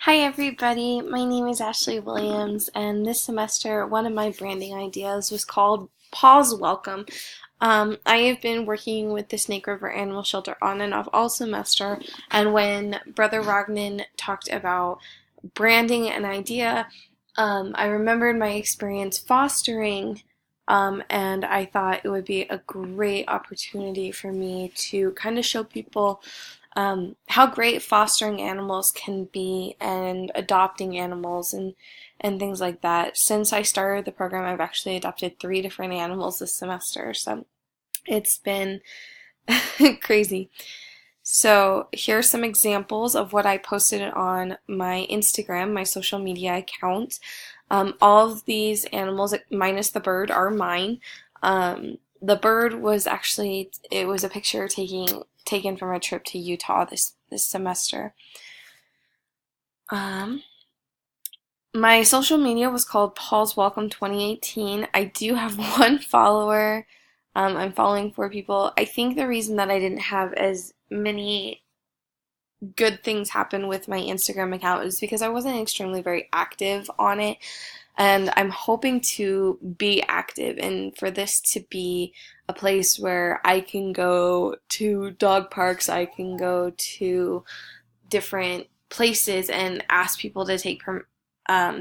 Hi everybody, my name is Ashley Williams, and this semester one of my branding ideas was called Paws Welcome. I have been working with the Snake River Animal Shelter on and off all semester, and when Brother Ragnan talked about branding an idea, I remembered my experience fostering, and I thought it would be a great opportunity for me to kind of show people how great fostering animals can be and adopting animals and things like that. Since I started the program, I've actually adopted 3 different animals this semester, so it's been crazy. So here's some examples of what I posted on my Instagram, my social media account. All of these animals, minus the bird, are mine. The bird was actually, it was a picture taken from a trip to Utah this semester. My social media was called Paws Welcome 2018. I do have one follower. I'm following 4 people. I think the reason that I didn't have as many good things happen with my Instagram account is because I wasn't extremely very active on it. And I'm hoping to be active and for this to be a place where I can go to dog parks, I can go to different places and ask people to take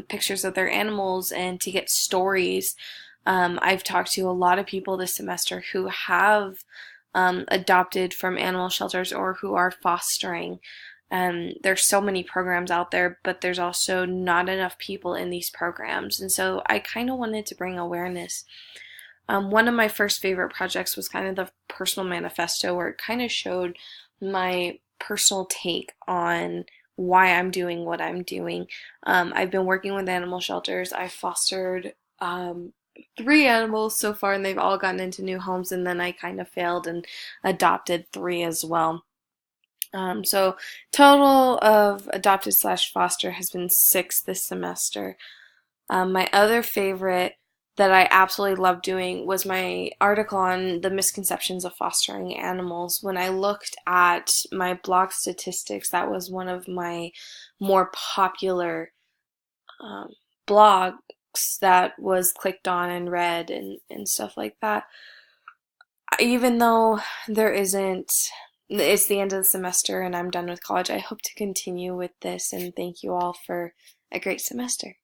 pictures of their animals and to get stories. I've talked to a lot of people this semester who have adopted from animal shelters or who are fostering. There's so many programs out there, but there's also not enough people in these programs. And so I kind of wanted to bring awareness. One of my first favorite projects was kind of the personal manifesto, where it kind of showed my personal take on why I'm doing what I'm doing. I've been working with animal shelters. I've fostered 3 animals so far, and they've all gotten into new homes, and then I kind of failed and adopted 3 as well. So total of adopted slash foster has been 6 this semester. My other favorite that I absolutely loved doing was my article on the misconceptions of fostering animals. When I looked at my blog statistics, that was one of my more popular blogs that was clicked on and read and stuff like that. Even though it's the end of the semester and I'm done with college, I hope to continue with this, and thank you all for a great semester.